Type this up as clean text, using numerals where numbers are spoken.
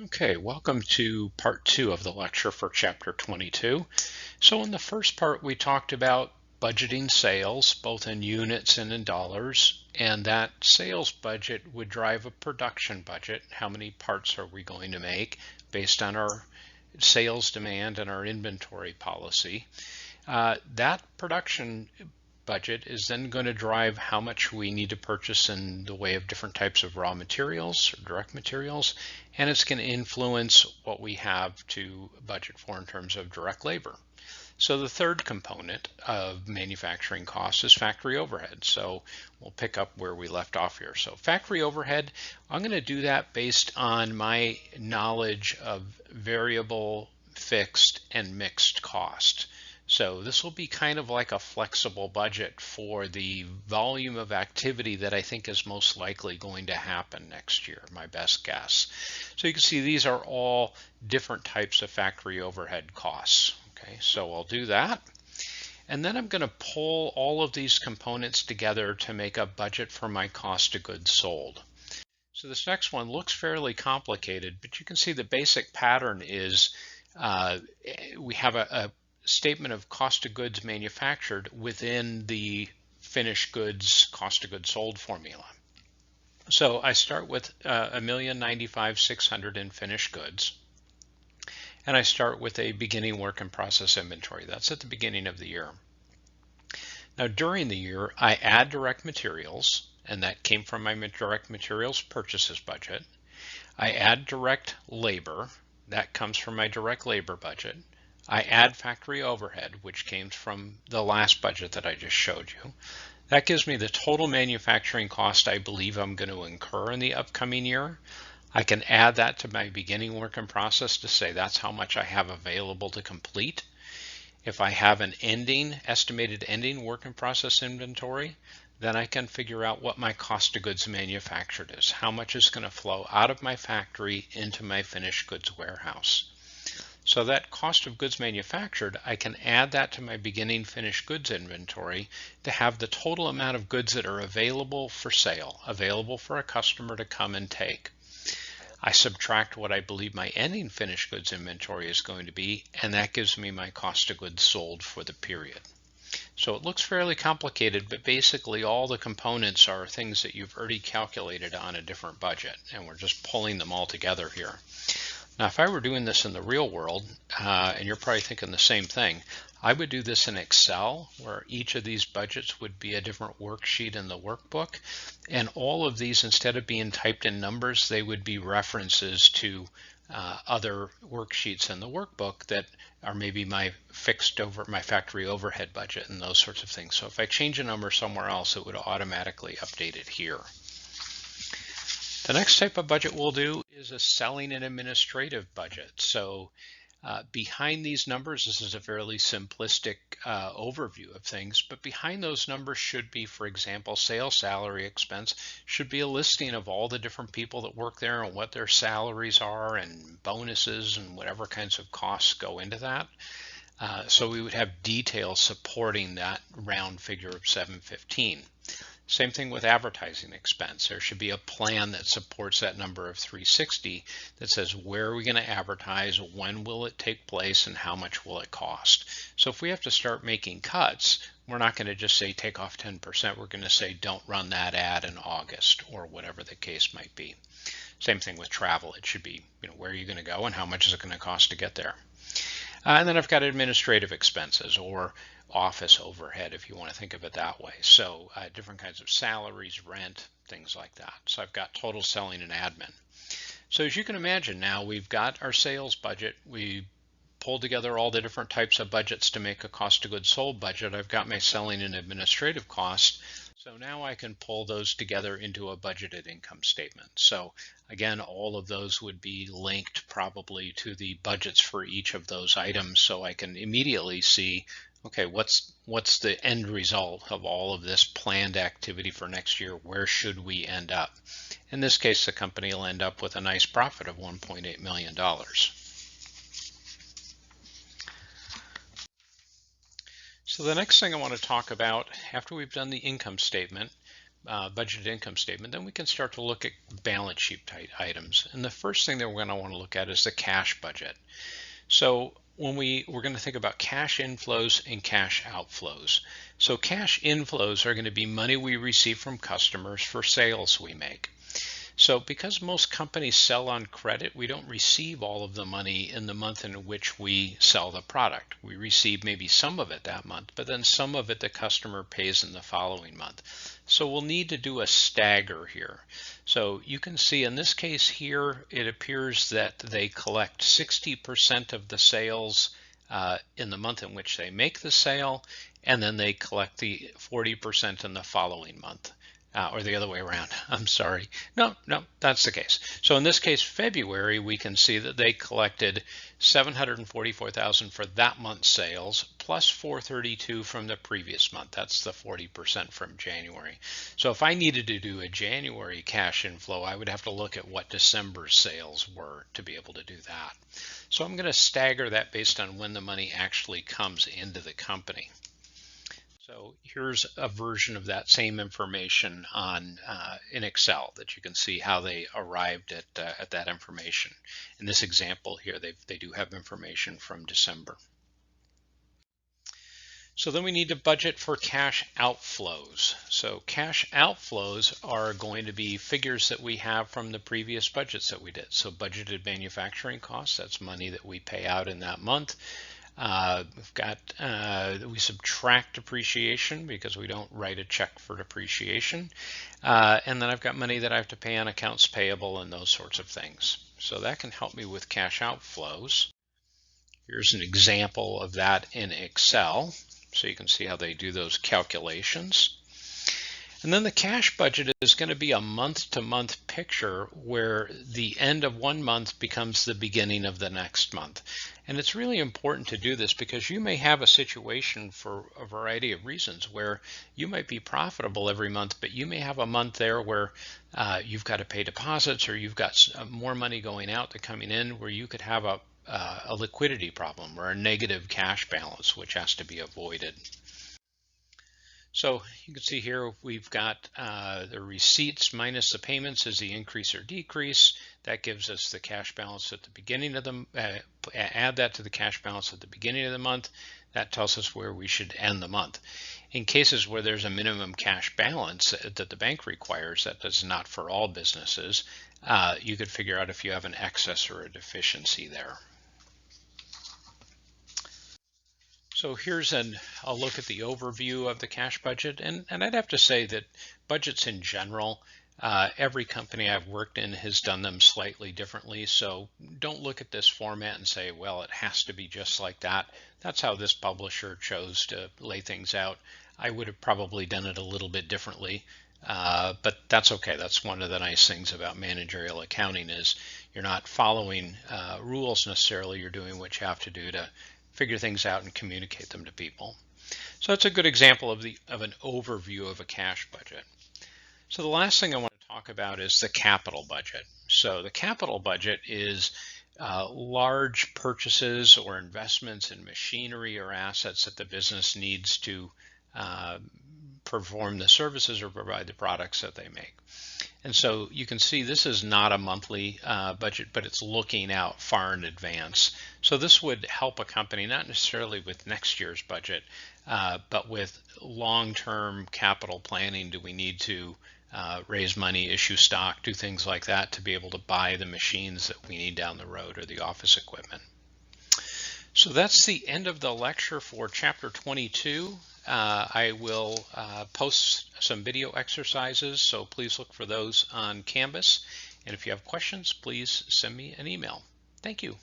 Okay, welcome to part two of the lecture for chapter 22. So in the first part, we talked about budgeting sales, both in units and in dollars, and that sales budget would drive a production budget. How many parts are we going to make based on our sales demand and our inventory policy? That production budget is then going to drive how much we need to purchase in the way of different types of raw materials or direct materials, and it's going to influence what we have to budget for in terms of direct labor. So the third component of manufacturing costs is factory overhead. So we'll pick up where we left off here. So factory overhead, I'm going to do that based on my knowledge of variable, fixed, and mixed cost. So this will be kind of like a flexible budget for the volume of activity that I think is most likely going to happen next year, my best guess. So you can see these are all different types of factory overhead costs. Okay, so I'll do that. And then I'm going to pull all of these components together to make a budget for my cost of goods sold. So this next one looks fairly complicated, but you can see the basic pattern is we have a statement of cost of goods manufactured within the finished goods cost of goods sold formula. So I start with 1,095,600 in finished goods, and I start with a beginning work in process inventory. That's at the beginning of the year. Now during the year, I add direct materials, and that came from my direct materials purchases budget. I add direct labor, that comes from my direct labor budget. I add factory overhead, which came from the last budget that I just showed you. That gives me the total manufacturing cost I believe I'm going to incur in the upcoming year. I can add that to my beginning work in process to say that's how much I have available to complete. If I have an estimated ending work in process inventory, then I can figure out what my cost of goods manufactured is, how much is going to flow out of my factory into my finished goods warehouse. So that cost of goods manufactured, I can add that to my beginning finished goods inventory to have the total amount of goods that are available for sale, available for a customer to come and take. I subtract what I believe my ending finished goods inventory is going to be, and that gives me my cost of goods sold for the period. So it looks fairly complicated, but basically all the components are things that you've already calculated on a different budget, and we're just pulling them all together here. Now, if I were doing this in the real world, and you're probably thinking the same thing, I would do this in Excel, where each of these budgets would be a different worksheet in the workbook. And all of these, instead of being typed in numbers, they would be references to other worksheets in the workbook that are maybe my factory overhead budget and those sorts of things. So if I change a number somewhere else, it would automatically update it here. The next type of budget we'll do is a selling and administrative budget. So behind these numbers, this is a fairly simplistic overview of things, but behind those numbers should be, for example, sales salary expense, should be a listing of all the different people that work there and what their salaries are and bonuses and whatever kinds of costs go into that. So we would have details supporting that round figure of 715. Same thing with advertising expense. There should be a plan that supports that number of 360 that says where are we going to advertise, when will it take place, and how much will it cost. So if we have to start making cuts, we're not going to just say take off 10%. We're going to say don't run that ad in August or whatever the case might be. Same thing with travel. It should be, where are you going to go and how much is it going to cost to get there. And then I've got administrative expenses or office overhead, if you want to think of it that way. So different kinds of salaries, rent, things like that. So I've got total selling and admin. So as you can imagine now, we've got our sales budget. We pulled together all the different types of budgets to make a cost of goods sold budget. I've got my selling and administrative costs. So now I can pull those together into a budgeted income statement. So again, all of those would be linked probably to the budgets for each of those items. So I can immediately see, okay, what's the end result of all of this planned activity for next year? Where should we end up? In this case, the company will end up with a nice profit of $1.8 million. So the next thing I want to talk about after we've done the income statement, budgeted income statement, then we can start to look at balance sheet type items. And the first thing that we're going to want to look at is the cash budget. So when we're going to think about cash inflows and cash outflows. So cash inflows are going to be money we receive from customers for sales we make. So because most companies sell on credit, we don't receive all of the money in the month in which we sell the product. We receive maybe some of it that month, but then some of it the customer pays in the following month. So we'll need to do a stagger here. So you can see in this case here, it appears that they collect 60% of the sales in the month in which they make the sale, and then they collect the 40% in the following month. Or the other way around. I'm sorry. No, that's the case. So in this case, February, we can see that they collected $744,000 for that month's sales, plus $432,000 from the previous month. That's the 40% from January. So if I needed to do a January cash inflow, I would have to look at what December's sales were to be able to do that. So I'm going to stagger that based on when the money actually comes into the company. So here's a version of that same information on in Excel that you can see how they arrived at that information. In this example here, they do have information from December. So then we need to budget for cash outflows. So cash outflows are going to be figures that we have from the previous budgets that we did. So budgeted manufacturing costs, that's money that we pay out in that month. We've got, we subtract depreciation because we don't write a check for depreciation. And then I've got money that I have to pay on accounts payable and those sorts of things. So that can help me with cash outflows. Here's an example of that in Excel. So you can see how they do those calculations. And then the cash budget is going to be a month-to-month picture where the end of one month becomes the beginning of the next month. And it's really important to do this because you may have a situation for a variety of reasons where you might be profitable every month, but you may have a month there where you've got to pay deposits or you've got more money going out than coming in, where you could have a liquidity problem or a negative cash balance, which has to be avoided. So you can see here we've got the receipts minus the payments is the increase or decrease. That gives us the cash balance at the beginning of the add that to the cash balance at the beginning of the month. That tells us where we should end the month. In cases where there's a minimum cash balance that the bank requires, that is not for all businesses, you could figure out if you have an excess or a deficiency there. So here's a look at the overview of the cash budget, and I'd have to say that budgets in general, every company I've worked in has done them slightly differently. So don't look at this format and say, well, it has to be just like that. That's how this publisher chose to lay things out. I would have probably done it a little bit differently, but that's okay. That's one of the nice things about managerial accounting is you're not following rules necessarily. You're doing what you have to do to figure things out and communicate them to people. So that's a good example of an overview of a cash budget. So the last thing I want to talk about is the capital budget. So the capital budget is large purchases or investments in machinery or assets that the business needs to perform the services or provide the products that they make. And so you can see this is not a monthly budget, but it's looking out far in advance. So this would help a company, not necessarily with next year's budget, but with long-term capital planning. Do we need to raise money, issue stock, do things like that to be able to buy the machines that we need down the road or the office equipment? So that's the end of the lecture for Chapter 22. I will post some video exercises, so please look for those on Canvas. And if you have questions, please send me an email. Thank you.